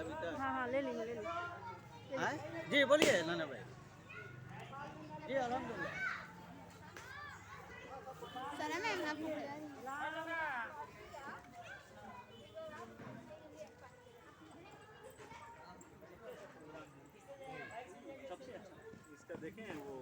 अभी तक? हाँ हाँ ले ली ले ली। हाँ? जी बोलिए नाना भाई। जी अल्हम्दुलिल्लाह। सना मैम आपको बुला रही हैं। सबसे अच्छा इसका देखें वो